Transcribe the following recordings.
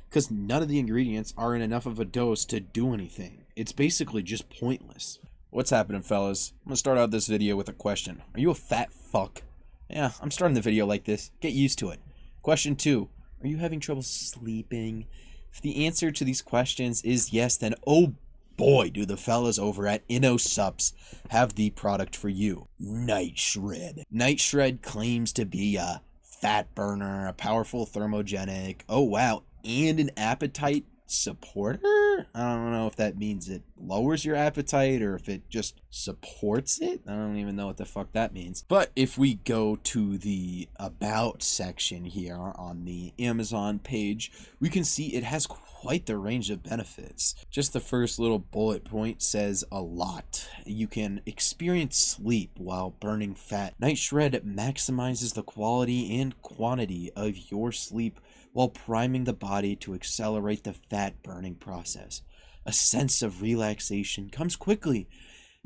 because none of the ingredients are in enough of a dose to do anything. It's basically just pointless. What's happening, fellas? I'm gonna start out this video with a question. Are you a fat fuck? Yeah, I'm starting the video like this. Get used to it. Question 2. Are you having trouble sleeping? If the answer to these questions is yes, then oh boy, do the fellas over at Innosupps have the product for you. Night Shred. Night Shred claims to be a fat burner, a powerful thermogenic, oh wow, and an appetite supporter? I don't know if that means it lowers your appetite or if it just supports it. I don't even know what the fuck that means. But if we go to the About section here on the Amazon page, we can see it has quite the range of benefits. Just the first little bullet point says a lot. You can experience sleep while burning fat. Night Shred maximizes the quality and quantity of your sleep while priming the body to accelerate the fat burning process. A sense of relaxation comes quickly,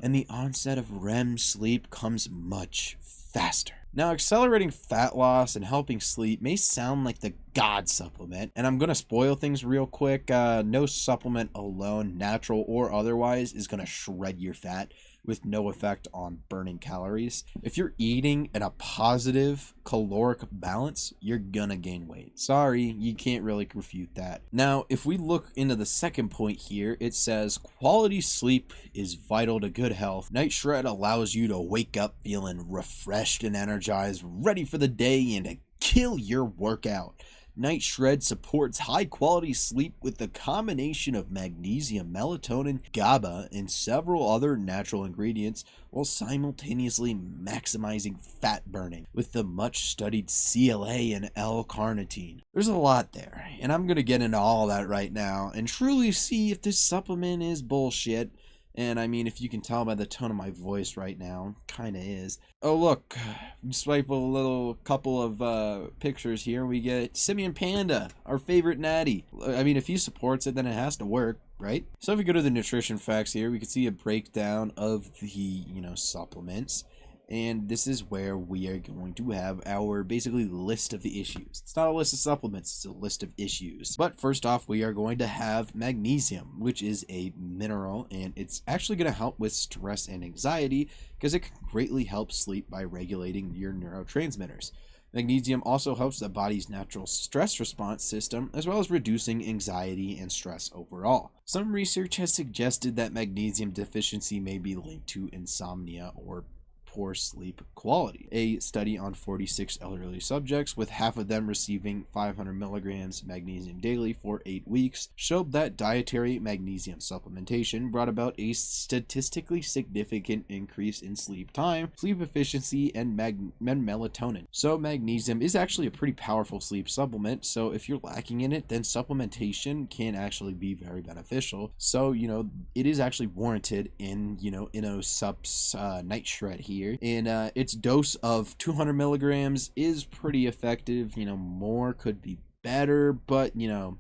and the onset of REM sleep comes much faster. Now, accelerating fat loss and helping sleep may sound like the God supplement, and I'm gonna spoil things real quick. No supplement alone, natural or otherwise, is gonna shred your fat with no effect on burning calories. If you're eating in a positive caloric balance, you're gonna gain weight. Sorry, you can't really refute that. Now, if we look into the second point here, it says quality sleep is vital to good health. Night Shred allows you to wake up feeling refreshed and energized, ready for the day and to kill your workout. Night Shred supports high-quality sleep with the combination of magnesium, melatonin, GABA, and several other natural ingredients while simultaneously maximizing fat burning with the much-studied CLA and L-carnitine. There's a lot there, and I'm going to get into all that right now and truly see if this supplement is bullshit. And I mean, if you can tell by the tone of my voice right now, kinda is. Oh look, swipe a little couple of pictures here, we get Simian Panda, our favorite natty. I mean, if he supports it, then it has to work, right? So if we go to the nutrition facts here, we can see a breakdown of the, supplements. And this is where we are going to have our basically list of the issues. It's not a list of supplements, it's a list of issues. But first off, we are going to have magnesium, which is a mineral, and it's actually going to help with stress and anxiety because it can greatly help sleep by regulating your neurotransmitters. Magnesium also helps the body's natural stress response system, as well as reducing anxiety and stress overall. Some research has suggested that magnesium deficiency may be linked to insomnia or poor sleep quality. A study on 46 elderly subjects, with half of them receiving 500 milligrams magnesium daily for 8 weeks, showed that dietary magnesium supplementation brought about a statistically significant increase in sleep time, sleep efficiency, and melatonin. So magnesium is actually a pretty powerful sleep supplement, so if you're lacking in it, then supplementation can actually be very beneficial. So, it is actually warranted in, Innosupps Night Shred here. And its dose of 200 milligrams is pretty effective. More could be better, but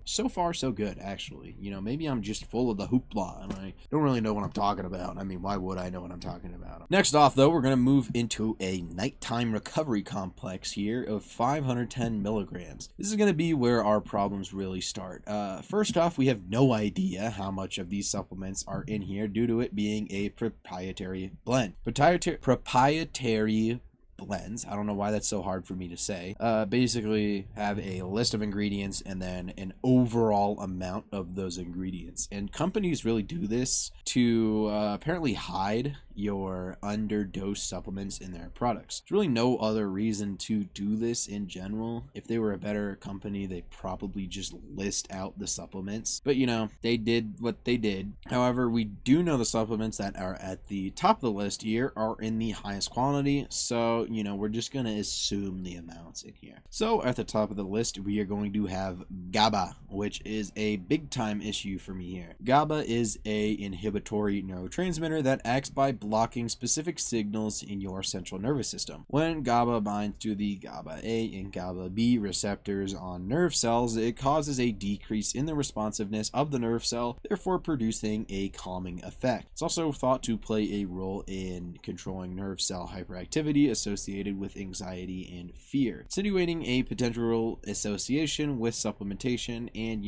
so far so good, actually. Maybe I'm just full of the hoopla and I don't really know what I'm talking about. I mean, why would I know what I'm talking about? Next off, though, we're going to move into a nighttime recovery complex here of 510 milligrams. This is going to be where our problems really start. First off, we have no idea how much of these supplements are in here due to it being a proprietary blend. Proprietary blends, I don't know why that's so hard for me to say, basically have a list of ingredients and then an overall amount of those ingredients. And companies really do this to apparently hide your underdose supplements in their products. There's really no other reason to do this in general. If they were a better company, they'd probably just list out the supplements. But they did what they did. However, we do know the supplements that are at the top of the list here are in the highest quantity. So, we're just going to assume the amounts in here. So at the top of the list, we are going to have GABA, which is a big time issue for me here. GABA is a inhibitory neurotransmitter that acts by blocking specific signals in your central nervous system. When GABA binds to the GABA A and GABA B receptors on nerve cells, it causes a decrease in the responsiveness of the nerve cell, therefore producing a calming effect. It's also thought to play a role in controlling nerve cell hyperactivity associated with anxiety and fear, insinuating a potential association with supplementation and,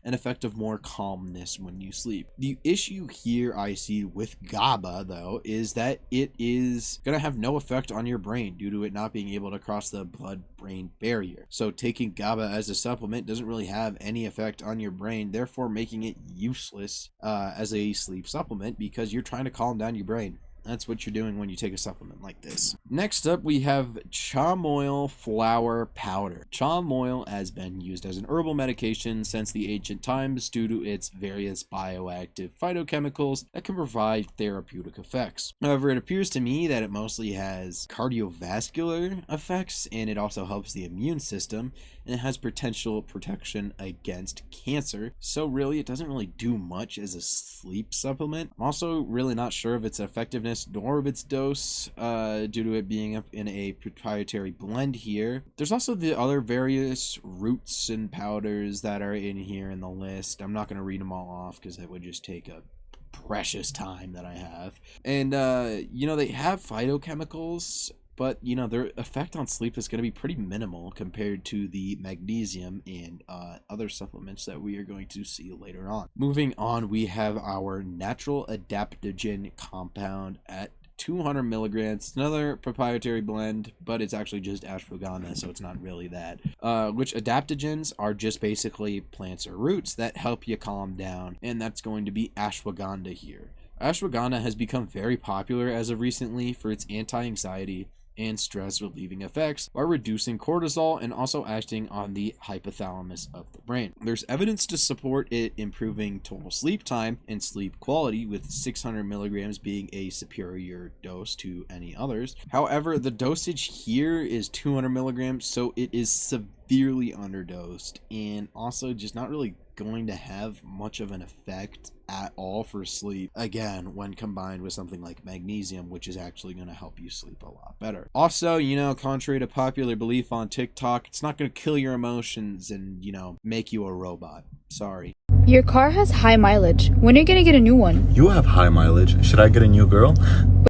an effect of more calmness when you sleep. The issue here I see with GABA, though, is that it is going to have no effect on your brain due to it not being able to cross the blood-brain barrier. So taking GABA as a supplement doesn't really have any effect on your brain, therefore making it useless as a sleep supplement because you're trying to calm down your brain. That's what you're doing when you take a supplement like this. Next up, we have chamoil flower powder. Chamoil has been used as an herbal medication since the ancient times due to its various bioactive phytochemicals that can provide therapeutic effects. However, it appears to me that it mostly has cardiovascular effects, and it also helps the immune system, and it has potential protection against cancer. So really, it doesn't really do much as a sleep supplement. I'm also really not sure of its effectiveness nor of its dose due to it being up in a proprietary blend here. There's also the other various roots and powders that are in here in the list. I'm not going to read them all off because that would just take a precious time that I have. And they have phytochemicals, but their effect on sleep is going to be pretty minimal compared to the magnesium and other supplements that we are going to see later on. Moving on, we have our natural adaptogen compound at 200 milligrams. It's another proprietary blend, but it's actually just ashwagandha, so it's not really that. Which adaptogens are just basically plants or roots that help you calm down, and that's going to be ashwagandha here. Ashwagandha has become very popular as of recently for its anti-anxiety and stress relieving effects by reducing cortisol and also acting on the hypothalamus of the brain. There's evidence to support it improving total sleep time and sleep quality, with 600 milligrams being a superior dose to any others. However, the dosage here is 200 milligrams, so it is severely underdosed and also just not really going to have much of an effect at all for sleep, again, when combined with something like magnesium, which is actually going to help you sleep a lot better. Also, contrary to popular belief on TikTok, it's not going to kill your emotions and, make you a robot. Sorry. Your car has high mileage. When are you going to get a new one? You have high mileage. Should I get a new girl?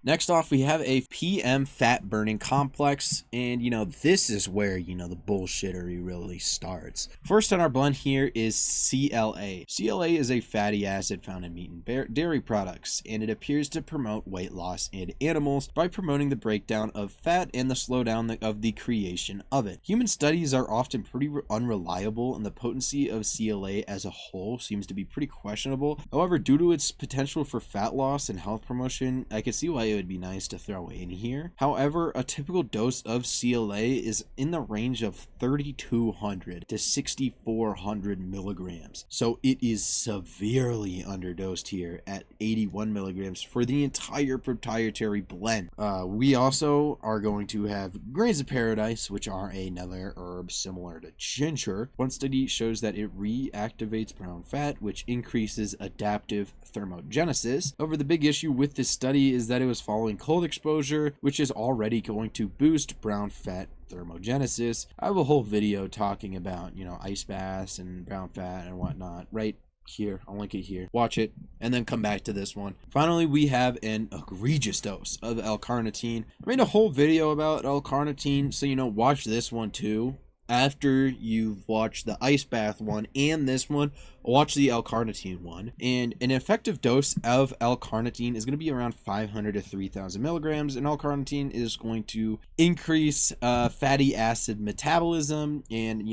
Next off, we have a PM fat burning complex, and this is where the bullshittery really starts. First on our blend here is CLA. CLA is a fatty acid found in meat and dairy products, and it appears to promote weight loss in animals by promoting the breakdown of fat and the slowdown of the creation of it. Human studies are often pretty unreliable, and the potency of CLA as a whole seems to be pretty questionable. However, due to its potential for fat loss and health promotion, I could see why it would be nice to throw in here. However, a typical dose of CLA is in the range of 3,200 to 6,400 milligrams. So it is severely underdosed here at 81 milligrams for the entire proprietary blend. We also are going to have grains of paradise, which are another herb similar to ginger. One study shows that it reactivates brown fat, which increases adaptive thermogenesis. However, the big issue with this study is that it was following cold exposure, which is already going to boost brown fat thermogenesis. I have a whole video talking about, ice baths and brown fat and whatnot right here. I'll link it here. Watch it and then come back to this one. Finally, we have an egregious dose of L-carnitine. I made a whole video about L-carnitine, so watch this one too. After you've watched the ice bath one and this one, watch the L-carnitine one. And an effective dose of L-carnitine is going to be around 500 to 3,000 milligrams. And L-carnitine is going to increase fatty acid metabolism and,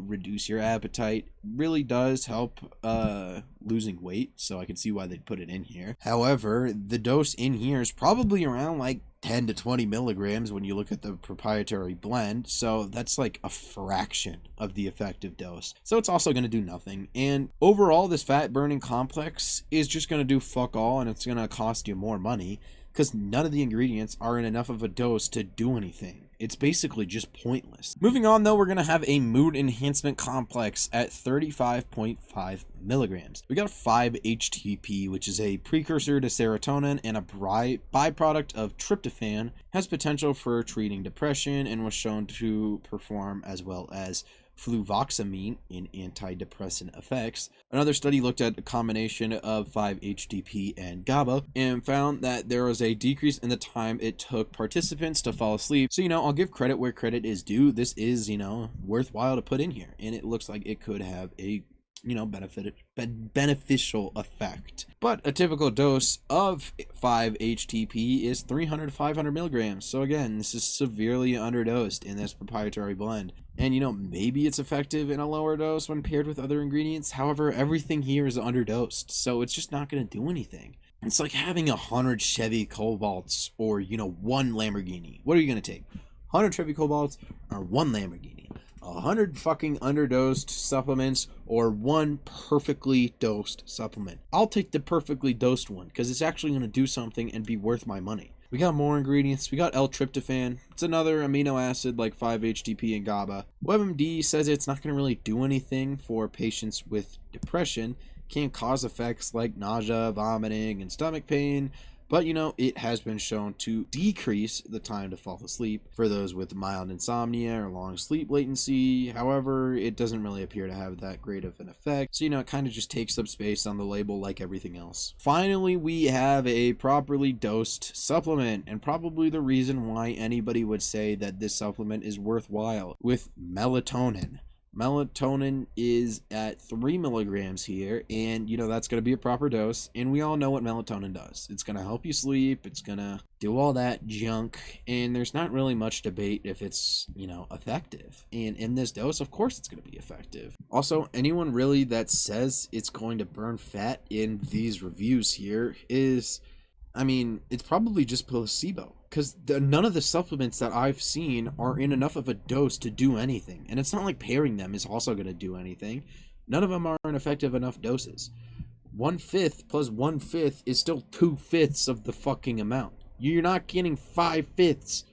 reduce your appetite. Really does help losing weight, so I can see why they'd put it in here. However, the dose in here is probably around 10 to 20 milligrams when you look at the proprietary blend, so that's like a fraction of the effective dose. So it's also going to do nothing, and overall this fat burning complex is just going to do fuck all, and it's going to cost you more money because none of the ingredients are in enough of a dose to do anything. It's basically just pointless. Moving on though, we're going to have a mood enhancement complex at 35.5 milligrams. We got 5-HTP, which is a precursor to serotonin and a byproduct of tryptophan, has potential for treating depression and was shown to perform as well as fluvoxamine in antidepressant effects. Another study looked at a combination of 5-HTP and GABA and found that there was a decrease in the time it took participants to fall asleep. So, I'll give credit where credit is due. This is, worthwhile to put in here, and it looks like it could have a beneficial effect. But a typical dose of 5-HTP is 300 to 500 milligrams. So again, this is severely underdosed in this proprietary blend. And maybe it's effective in a lower dose when paired with other ingredients. However, everything here is underdosed, so it's just not going to do anything. It's like having 100 Chevy Cobalts or, 1 Lamborghini. What are you going to take? 100 Chevy Cobalts or 1 Lamborghini? 100 fucking underdosed supplements or 1 perfectly dosed supplement? I'll take the perfectly dosed one because it's actually going to do something and be worth my money. We got more ingredients. We got L-tryptophan. It's another amino acid like 5-HTP and GABA. WebMD says it's not going to really do anything for patients with depression. Can cause effects like nausea, vomiting, and stomach pain. But, it has been shown to decrease the time to fall asleep for those with mild insomnia or long sleep latency. However, it doesn't really appear to have that great of an effect. So, it kind of just takes up space on the label like everything else. Finally, we have a properly dosed supplement, and probably the reason why anybody would say that this supplement is worthwhile, with melatonin. Melatonin is at 3 milligrams here, and that's going to be a proper dose, and we all know what melatonin does. It's going to help you sleep, it's going to do all that junk, and there's not really much debate if it's, effective. And in this dose, of course it's going to be effective. Also, anyone really that says it's going to burn fat in these reviews here is, it's probably just placebo. Because none of the supplements that I've seen are in enough of a dose to do anything. And it's not like pairing them is also going to do anything. None of them are in effective enough doses. 1/5 plus 1/5 is still 2/5 of the fucking amount. You're not getting 5/5.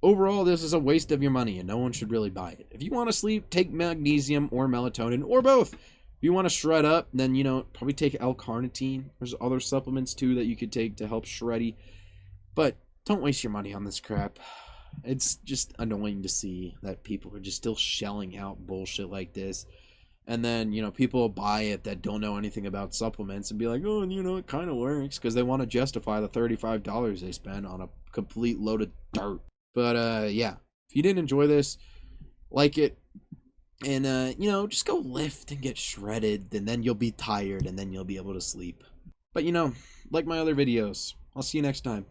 Overall, this is a waste of your money and no one should really buy it. If you want to sleep, take magnesium or melatonin or both. If you want to shred up, then, probably take L-carnitine. There's other supplements too that you could take to help shreddy. But don't waste your money on this crap. It's just annoying to see that people are just still shelling out bullshit like this. And then, people will buy it that don't know anything about supplements and be like, oh, it kind of works, because they want to justify the $35 they spend on a complete load of dirt. But, yeah, if you didn't enjoy this, like it, and, just go lift and get shredded, and then you'll be tired, and then you'll be able to sleep. But, like my other videos, I'll see you next time.